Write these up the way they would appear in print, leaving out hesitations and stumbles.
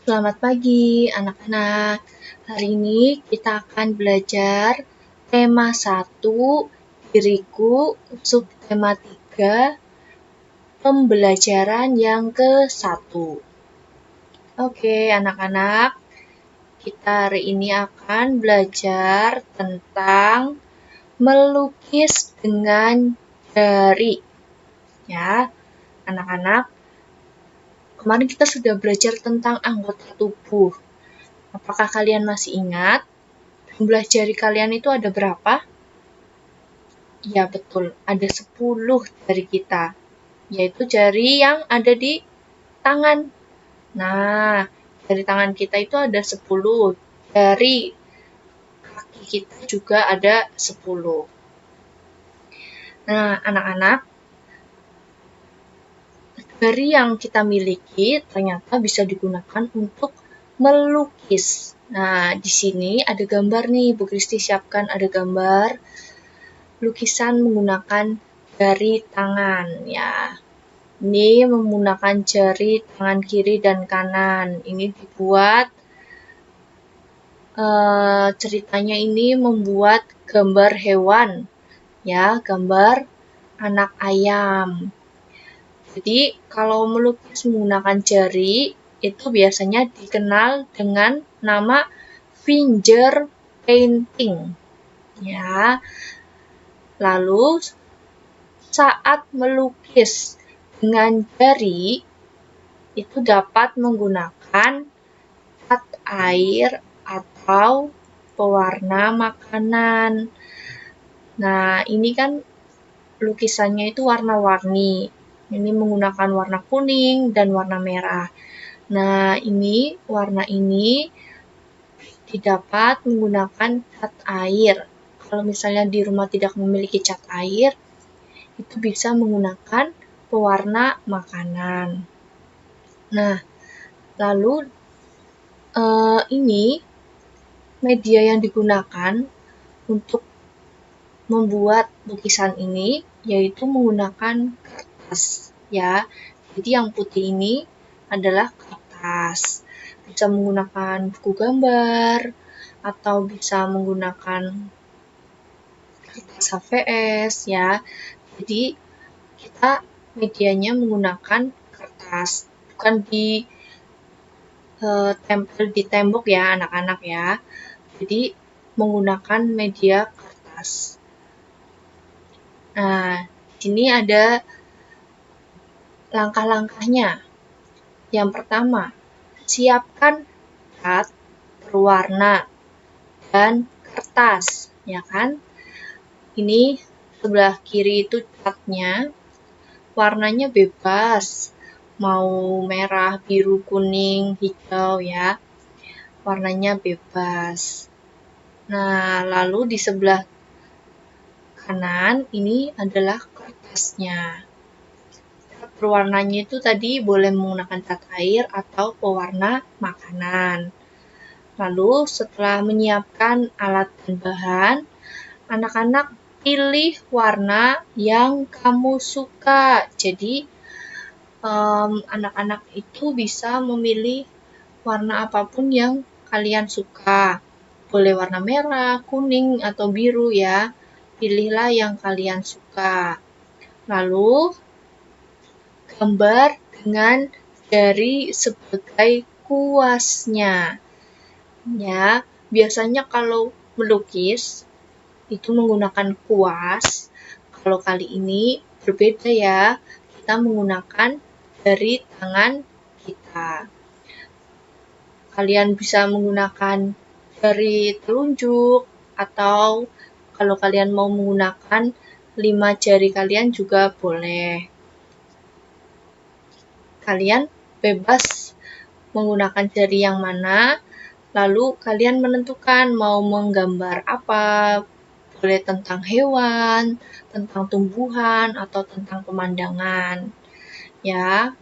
Selamat pagi anak-anak. Hari ini kita akan belajar tema 1, diriku, subtema 3, pembelajaran yang ke-1. Oke, anak-anak, kita hari ini akan belajar tentang melukis dengan jari. Ya, anak-anak, kemarin kita sudah belajar tentang anggota tubuh. Apakah kalian masih ingat? Jumlah jari kalian itu ada berapa? Ya betul, ada 10 jari kita, yaitu jari yang ada di tangan. Nah, jari tangan kita itu ada 10, jari kaki kita juga ada 10. Nah, anak-anak, jari yang kita miliki ternyata bisa digunakan untuk melukis. Nah, di sini ada gambar nih, Bu Kristi siapkan ada gambar lukisan menggunakan jari tangan ya. Ini menggunakan jari tangan kiri dan kanan. Ini dibuat ceritanya ini membuat gambar hewan ya, gambar anak ayam. Jadi kalau melukis menggunakan jari itu biasanya dikenal dengan nama finger painting ya. Lalu saat melukis dengan jari itu dapat menggunakan cat air atau pewarna makanan. Nah, ini kan lukisannya itu warna-warni. Ini menggunakan warna kuning dan warna merah. Nah, ini warna ini didapat menggunakan cat air. Kalau misalnya di rumah tidak memiliki cat air, itu bisa menggunakan pewarna makanan. Nah, lalu ini media yang digunakan untuk membuat lukisan ini yaitu menggunakan kertas ya. Jadi yang putih ini adalah kertas. Bisa menggunakan buku gambar atau bisa menggunakan kertas HVS ya. Jadi kita medianya menggunakan kertas, bukan tempel di tembok ya anak-anak ya. Jadi menggunakan media kertas. Nah, di sini ada langkah-langkahnya. Yang pertama, siapkan cat berwarna dan kertas, ya kan? Ini sebelah kiri itu catnya, warnanya bebas, mau merah, biru, kuning, hijau ya, warnanya bebas. Nah, lalu di sebelah kanan ini adalah kertasnya. Cat berwarnanya itu tadi boleh menggunakan cat air atau pewarna makanan. Lalu setelah menyiapkan alat dan bahan, anak-anak pilih warna yang kamu suka. Jadi anak-anak itu bisa memilih warna apapun yang kalian suka. Boleh warna merah, kuning, atau biru ya. Pilihlah yang kalian suka. Lalu gambar dengan jari sebagai kuasnya. Ya, biasanya kalau melukis itu menggunakan kuas. Kalau kali ini berbeda ya. Kita menggunakan jari tangan kita. Kalian bisa menggunakan jari telunjuk atau kalau kalian mau menggunakan 5 jari kalian juga boleh. Kalian bebas menggunakan jari yang mana, lalu kalian menentukan mau menggambar apa, boleh tentang hewan, tentang tumbuhan, atau tentang pemandangan. Ya.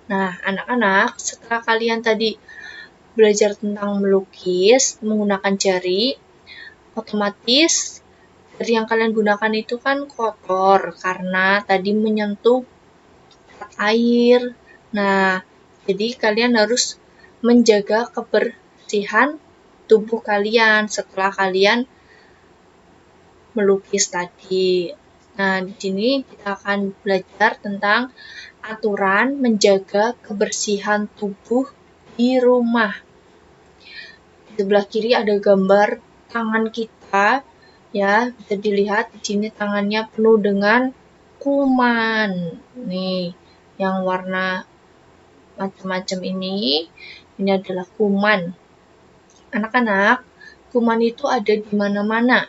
Nah, anak-anak, setelah kalian tadi belajar tentang melukis menggunakan jari, otomatis jari yang kalian gunakan itu kan kotor karena tadi menyentuh air. Nah, Jadi kalian harus menjaga kebersihan tubuh kalian setelah kalian melukis tadi. Nah, di sini kita akan belajar tentang aturan menjaga kebersihan tubuh di rumah. Di sebelah kiri ada gambar tangan kita, ya, bisa dilihat di sini tangannya penuh dengan kuman. Nih, yang warna macam-macam ini adalah kuman. Anak-anak, kuman itu ada di mana-mana.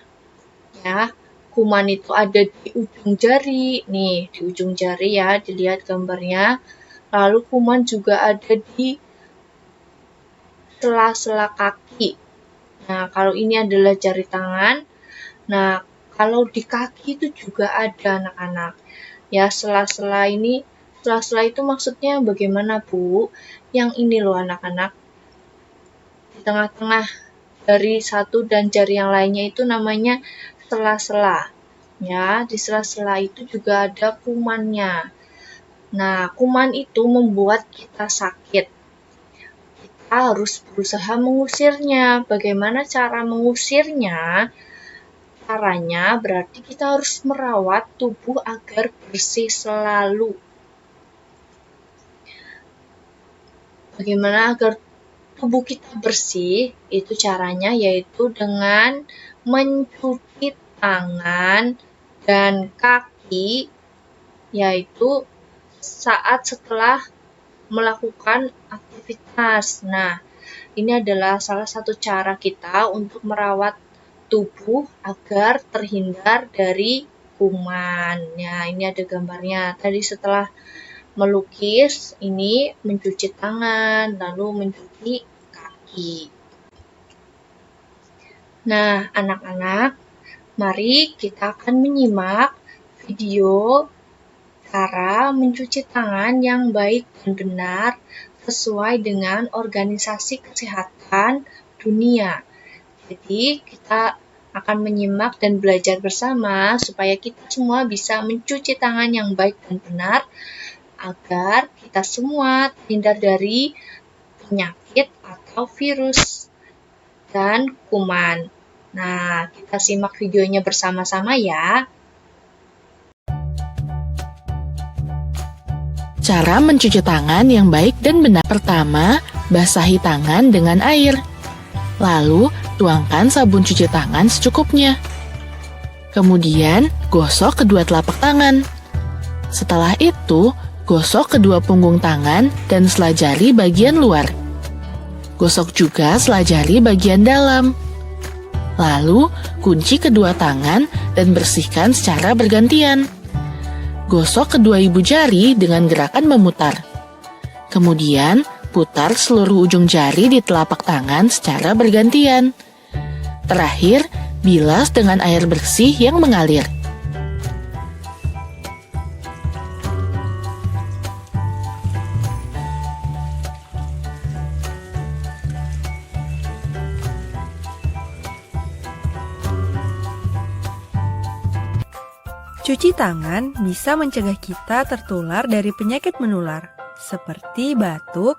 Ya, kuman itu ada di ujung jari. Nih, di ujung jari ya, dilihat gambarnya. Lalu kuman juga ada di sela-sela kaki. Nah, kalau ini adalah jari tangan. Nah, kalau di kaki itu juga ada anak-anak. Ya, sela-sela itu maksudnya bagaimana, Bu? Yang ini loh anak-anak. Di tengah-tengah jari satu dan jari yang lainnya itu namanya sela-sela. Ya, di sela-sela itu juga ada kumannya. Nah, kuman itu membuat kita sakit. Kita harus berusaha mengusirnya. Bagaimana cara mengusirnya? Caranya berarti kita harus merawat tubuh agar bersih selalu. Bagaimana agar tubuh kita bersih? Itu caranya yaitu dengan mencuci tangan dan kaki, yaitu saat setelah melakukan aktivitas. Nah, ini adalah salah satu cara kita untuk merawat tubuh agar terhindar dari kuman. Ya, ini ada gambarnya. Tadi setelah melukis, ini mencuci tangan, lalu mencuci kaki. Nah, anak-anak, mari kita akan menyimak video cara mencuci tangan yang baik dan benar sesuai dengan Organisasi Kesehatan Dunia. Jadi, kita akan menyimak dan belajar bersama supaya kita semua bisa mencuci tangan yang baik dan benar agar kita semua terhindar dari penyakit atau virus dan kuman. Nah, kita simak videonya bersama-sama ya. Cara mencuci tangan yang baik dan benar. Pertama, basahi tangan dengan air. Lalu, tuangkan sabun cuci tangan secukupnya. Kemudian, gosok kedua telapak tangan. Setelah itu, gosok kedua punggung tangan dan selajari bagian luar. Gosok juga selajari bagian dalam. Lalu, kunci kedua tangan dan bersihkan secara bergantian. Gosok kedua ibu jari dengan gerakan memutar. Kemudian, putar seluruh ujung jari di telapak tangan secara bergantian. Terakhir, bilas dengan air bersih yang mengalir. Cuci tangan bisa mencegah kita tertular dari penyakit menular, seperti batuk,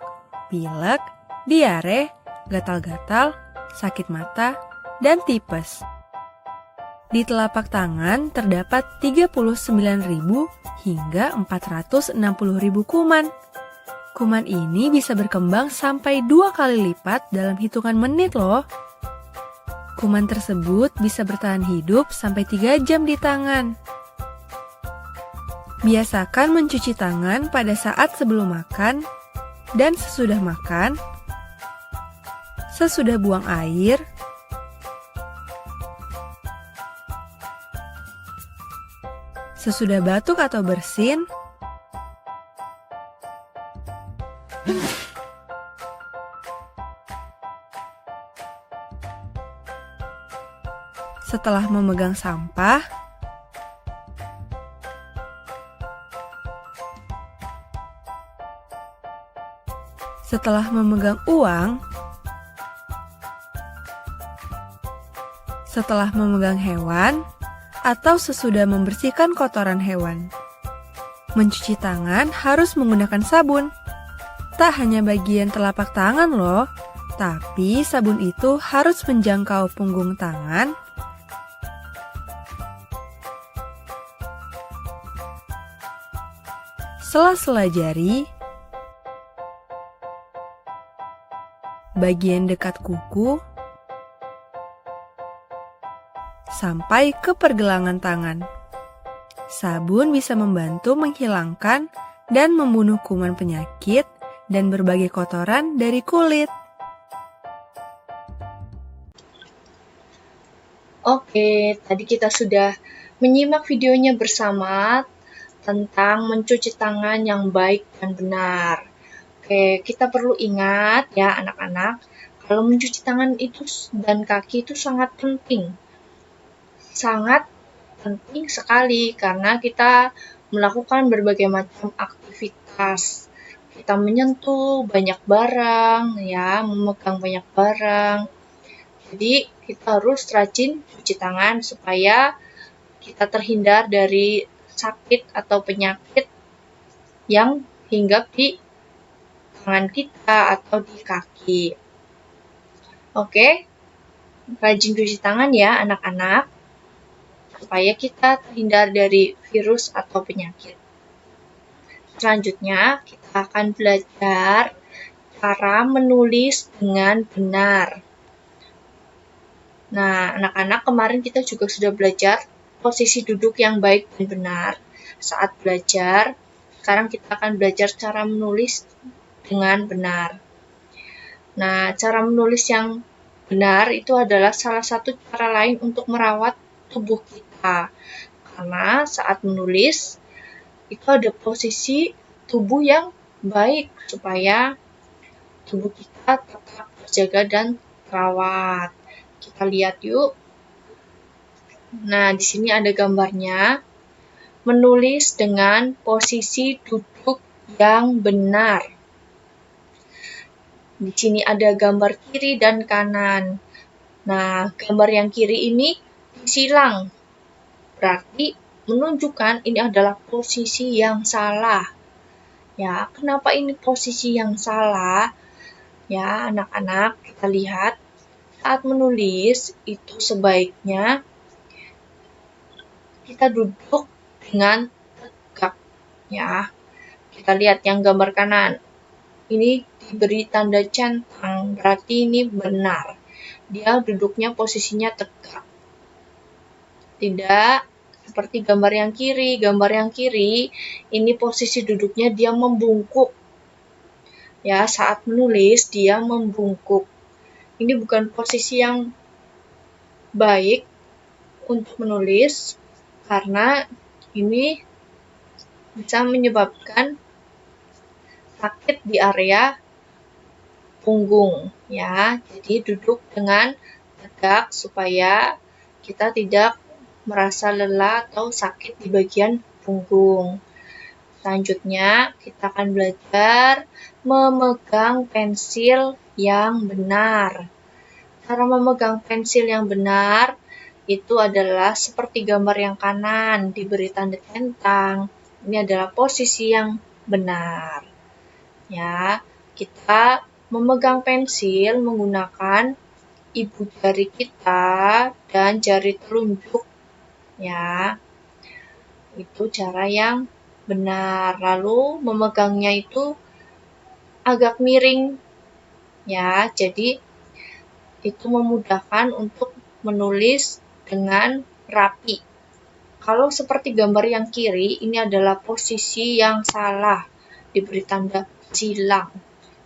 pilek, diare, gatal-gatal, sakit mata, dan tipes. Di telapak tangan terdapat 39.000 hingga 460.000 kuman. Kuman ini bisa berkembang sampai 2 kali lipat dalam hitungan menit loh. Kuman tersebut bisa bertahan hidup sampai 3 jam di tangan. Biasakan mencuci tangan pada saat sebelum makan dan sesudah makan, sesudah buang air, sesudah batuk atau bersin, setelah memegang sampah, setelah memegang uang, setelah memegang hewan, atau sesudah membersihkan kotoran hewan. Mencuci tangan harus menggunakan sabun. tak hanya bagian telapak tangan loh, tapi sabun itu harus menjangkau punggung tangan, sela-sela jari, bagian dekat kuku, sampai ke pergelangan tangan. Sabun bisa membantu menghilangkan dan membunuh kuman penyakit dan berbagai kotoran dari kulit. Oke, tadi kita sudah menyimak videonya bersama tentang mencuci tangan yang baik dan benar. Oke, kita perlu ingat ya anak-anak, kalau mencuci tangan itu dan kaki itu sangat penting. Sangat penting sekali karena kita melakukan berbagai macam aktivitas. Kita menyentuh banyak barang, ya, memegang banyak barang. Jadi, kita harus rajin cuci tangan supaya kita terhindar dari sakit atau penyakit yang hinggap di tangan kita atau di kaki. Oke, rajin cuci tangan ya anak-anak, supaya kita terhindar dari virus atau penyakit. Selanjutnya, kita akan belajar cara menulis dengan benar. Nah, anak-anak, kemarin kita juga sudah belajar posisi duduk yang baik dan benar saat belajar. Sekarang kita akan belajar cara menulis dengan benar. Nah, cara menulis yang benar itu adalah salah satu cara lain untuk merawat tubuh kita. Karena saat menulis, itu ada posisi tubuh yang baik supaya tubuh kita tetap terjaga dan terawat. Kita lihat yuk. Nah, di sini ada gambarnya. Menulis dengan posisi duduk yang benar. Di sini ada gambar kiri dan kanan. Nah, gambar yang kiri ini disilang. Berarti menunjukkan ini adalah posisi yang salah. Ya, kenapa ini posisi yang salah? Ya, anak-anak, kita lihat saat menulis itu sebaiknya kita duduk dengan tegak, ya. Kita lihat yang gambar kanan. Ini diberi tanda centang, berarti ini benar. Dia duduknya posisinya tegak. Tidak seperti gambar yang kiri. Gambar yang kiri, ini posisi duduknya dia membungkuk. Ya, saat menulis dia membungkuk. Ini bukan posisi yang baik untuk menulis karena ini bisa menyebabkan sakit di area punggung, ya. Jadi duduk dengan tegak supaya kita tidak merasa lelah atau sakit di bagian punggung. Selanjutnya, kita akan belajar memegang pensil yang benar. Cara memegang pensil yang benar itu adalah seperti gambar yang kanan, diberi tanda centang. Ini adalah posisi yang benar. Ya, kita memegang pensil menggunakan ibu jari kita dan jari telunjuk. Ya, itu cara yang benar. Lalu memegangnya itu agak miring. Ya, jadi itu memudahkan untuk menulis dengan rapi. Kalau seperti gambar yang kiri, ini adalah posisi yang salah, diberi tanda silang.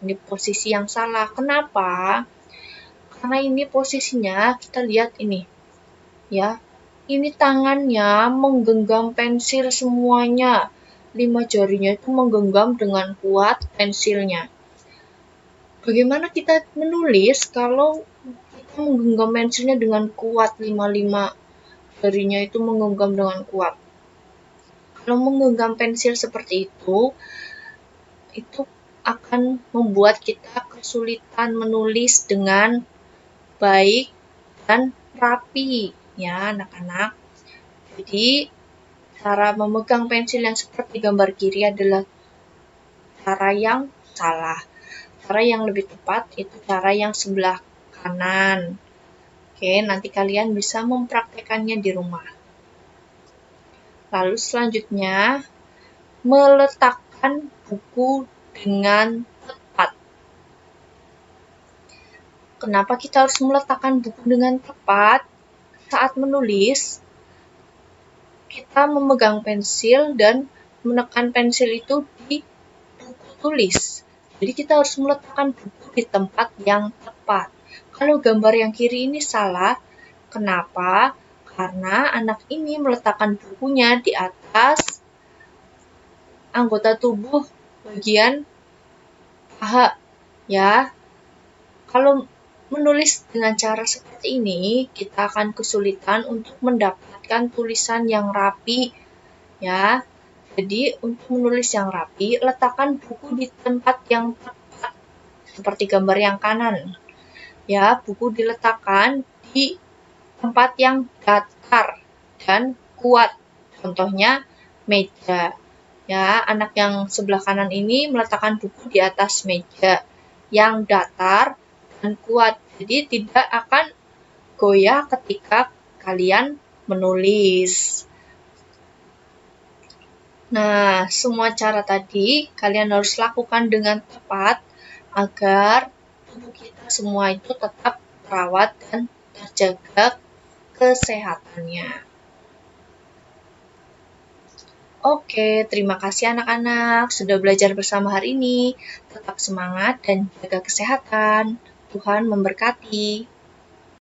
Ini posisi yang salah. Kenapa? Karena ini posisinya, kita lihat ini. Ya, ini tangannya menggenggam pensil semuanya. 5 jarinya itu menggenggam dengan kuat pensilnya. Bagaimana kita menulis kalau kita menggenggam pensilnya dengan kuat, 5 jarinya itu menggenggam dengan kuat. Kalau menggenggam pensil seperti itu akan membuat kita kesulitan menulis dengan baik dan rapi, ya anak-anak. Jadi, cara memegang pensil yang seperti gambar kiri adalah cara yang salah. Cara yang lebih tepat itu cara yang sebelah kanan. Oke, nanti kalian bisa mempraktekannya di rumah. Lalu selanjutnya, meletakkan buku dengan tepat. Kenapa kita harus meletakkan buku dengan tepat? Saat menulis, kita memegang pensil dan menekan pensil itu di buku tulis. Jadi kita harus meletakkan buku di tempat yang tepat. Kalau gambar yang kiri ini salah, kenapa? Karena anak ini meletakkan bukunya di atas anggota tubuh bagian paha, ya. Kalau menulis dengan cara seperti ini, kita akan kesulitan untuk mendapatkan tulisan yang rapi, ya. Jadi, untuk menulis yang rapi, letakkan buku di tempat yang tepat, seperti gambar yang kanan. Ya, buku diletakkan di tempat yang datar dan kuat. Contohnya, meja. Ya, anak yang sebelah kanan ini meletakkan buku di atas meja yang datar dan kuat. Jadi, tidak akan goyah ketika kalian menulis. Nah, semua cara tadi kalian harus lakukan dengan tepat agar tubuh kita semua itu tetap terawat dan terjaga kesehatannya. Oke, terima kasih anak-anak sudah belajar bersama hari ini. Tetap semangat dan jaga kesehatan. Tuhan memberkati.